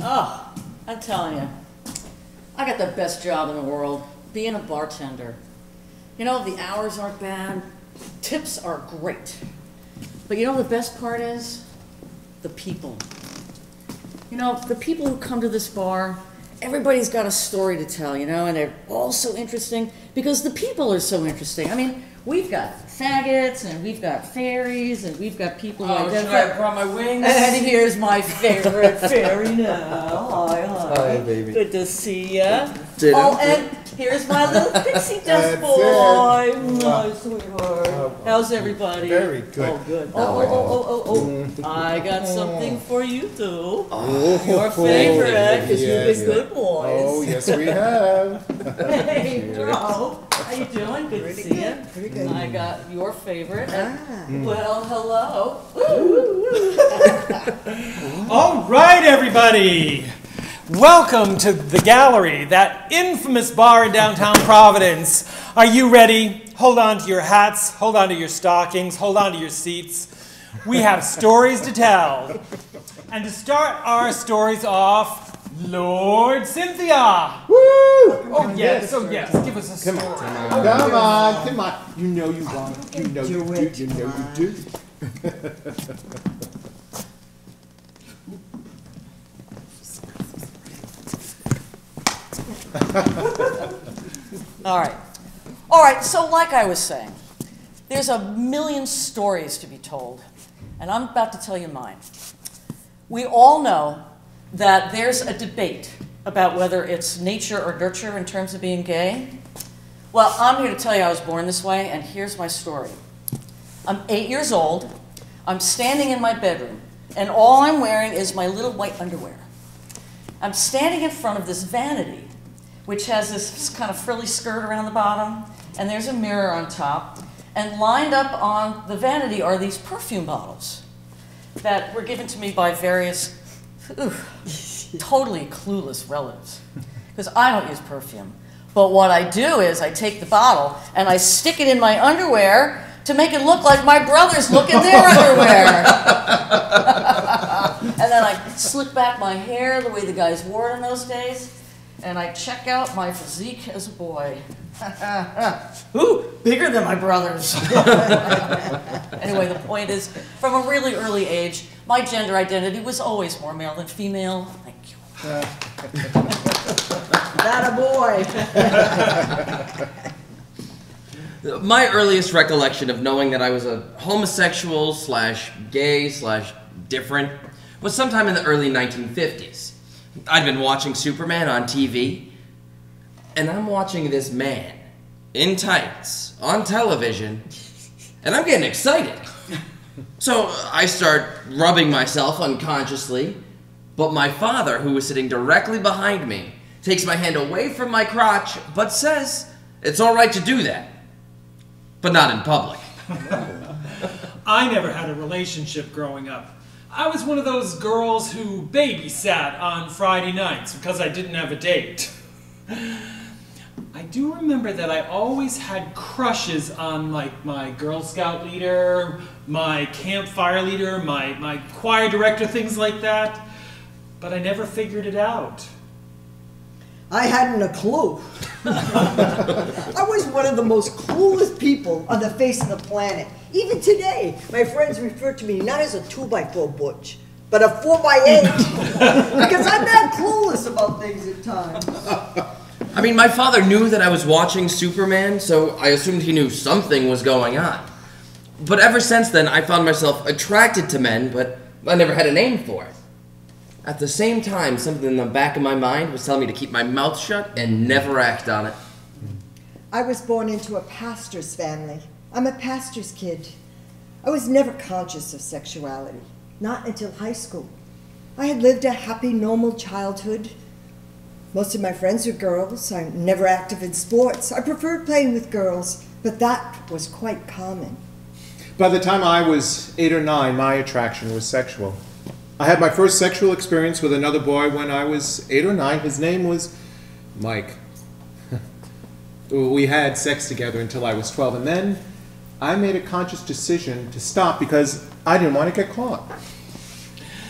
Oh, I'm telling you, I got the best job in the world, being a bartender. You know, the hours aren't bad, tips are great. But you know what the best part is? The people. You know, the people who come to this bar, everybody's got a story to tell, you know, and they're all so interesting because the people are so interesting. I mean, we've got faggots, and we've got fairies, and we've got people who identify. I brought my wings? And here's my favorite fairy now. Hi, hi. Hi, baby. Good to see ya. Ditto. Oh, and here's my little pixie dust boy. My sweetheart. How's everybody? Very good. Oh, good. Oh. I got something for you, too. Your favorite, because you've been good boys. Oh, yes, we have. Hey, Joe. How you doing? Good to see you. Pretty good. I got your favorite. Well, hello. All right, everybody. Welcome to the Gallery, that infamous bar in downtown Providence. Are you ready? Hold on to your hats, hold on to your stockings, hold on to your seats. We have stories to tell. And to start our stories off, Lord Cynthia. Woo! Oh yes, give us a story. Come on. You know you want it. You know you do. You know you do. All right, so like I was saying, there's a million stories to be told, and I'm about to tell you mine. We all know that there's a debate about whether it's nature or nurture in terms of being gay. Well, I'm here to tell you I was born this way, and here's my story. I'm 8 years old, I'm standing in my bedroom, and all I'm wearing is my little white underwear. I'm standing in front of this vanity, which has this kind of frilly skirt around the bottom, and there's a mirror on top, and lined up on the vanity are these perfume bottles that were given to me by various totally clueless relatives, because I don't use perfume. But what I do is I take the bottle and I stick it in my underwear to make it look like my brothers look in their underwear. And then I slick back my hair the way the guys wore it in those days, and I check out my physique as a boy. Ooh, bigger than my brothers. Anyway, the point is, from a really early age, my gender identity was always more male than female. Thank you. That a boy. My earliest recollection of knowing that I was a homosexual / gay / different was sometime in the early 1950s. I'd been watching Superman on TV, and I'm watching this man in tights on television, and I'm getting excited. So I start rubbing myself unconsciously, but my father, who was sitting directly behind me, takes my hand away from my crotch, but says it's all right to do that, but not in public. I never had a relationship growing up. I was one of those girls who babysat on Friday nights because I didn't have a date. I do remember that I always had crushes on, like, my Girl Scout leader, my campfire leader, my choir director, things like that. But I never figured it out. I hadn't a clue. I was one of the most clueless people on the face of the planet. Even today, my friends refer to me not as a 2x4 butch, but a 4x8. Because I'm that clueless about things at times. I mean, my father knew that I was watching Superman, so I assumed he knew something was going on. But ever since then, I found myself attracted to men, but I never had a name for it. At the same time, something in the back of my mind was telling me to keep my mouth shut and never act on it. I was born into a pastor's family. I'm a pastor's kid. I was never conscious of sexuality, not until high school. I had lived a happy, normal childhood. Most of my friends were girls. I'm never active in sports. I preferred playing with girls, but that was quite common. By the time I was 8 or 9, my attraction was sexual. I had my first sexual experience with another boy when I was 8 or 9. His name was Mike. We had sex together until I was 12, and then I made a conscious decision to stop because I didn't want to get caught.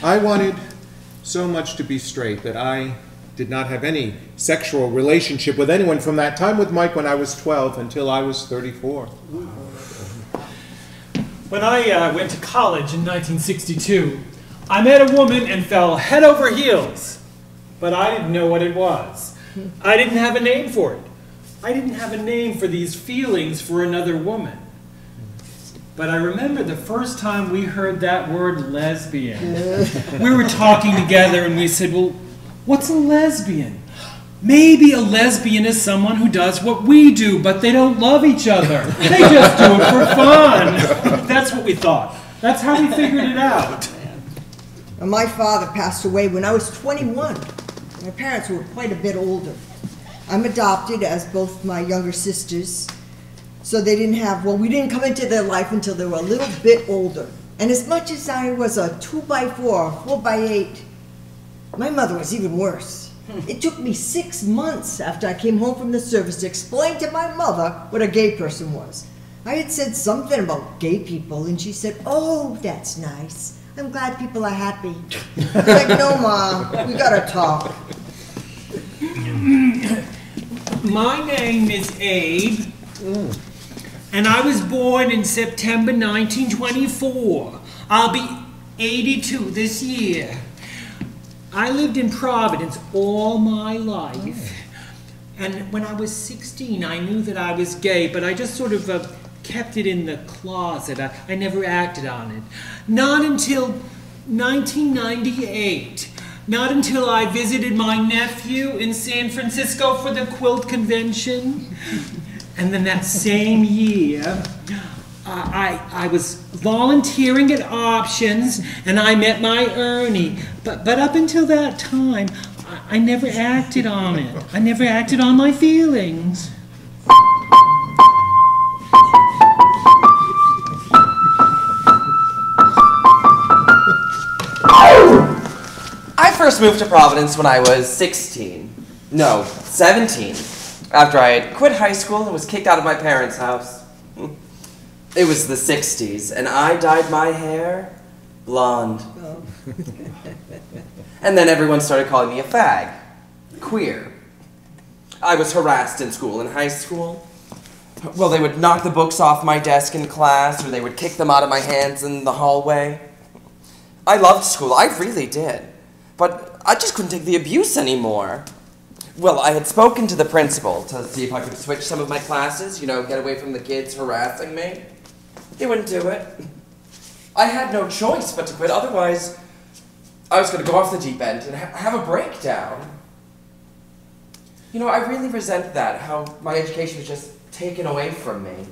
I wanted so much to be straight that I did not have any sexual relationship with anyone from that time with Mike when I was 12 until I was 34. When I went to college in 1962, I met a woman and fell head over heels. But I didn't know what it was. I didn't have a name for it. I didn't have a name for these feelings for another woman. But I remember the first time we heard that word lesbian. We were talking together and we said, well, what's a lesbian? Maybe a lesbian is someone who does what we do, but they don't love each other. They just do it for fun. That's what we thought. That's how we figured it out. My father passed away when I was 21. My parents were quite a bit older. I'm adopted, as both my younger sisters. So they didn't have, well, we didn't come into their life until they were a little bit older. And as much as I was a 2x4, 4x8, my mother was even worse. It took me 6 months after I came home from the service to explain to my mother what a gay person was. I had said something about gay people, and she said, oh, that's nice. I'm glad people are happy. I was like, no, Ma, we gotta talk. My name is Abe, and I was born in September 1924. I'll be 82 this year. I lived in Providence all my life. And when I was 16, I knew that I was gay, but I just sort of kept it in the closet. I never acted on it. Not until 1998. Not until I visited my nephew in San Francisco for the quilt convention. And then that same year, I was volunteering at Options, and I met my Ernie. But up until that time, I never acted on it. I never acted on my feelings. I first moved to Providence when I was 17, after I had quit high school and was kicked out of my parents' house. It was the 60s, and I dyed my hair blonde. Oh. And then everyone started calling me a fag, queer. I was harassed in school. In high school, well, they would knock the books off my desk in class, or they would kick them out of my hands in the hallway. I loved school, I really did. But I just couldn't take the abuse anymore. Well, I had spoken to the principal to see if I could switch some of my classes, you know, get away from the kids harassing me. He wouldn't do it. I had no choice but to quit, otherwise I was going to go off the deep end and have a breakdown. You know, I really resent that, how my education was just taken away from me.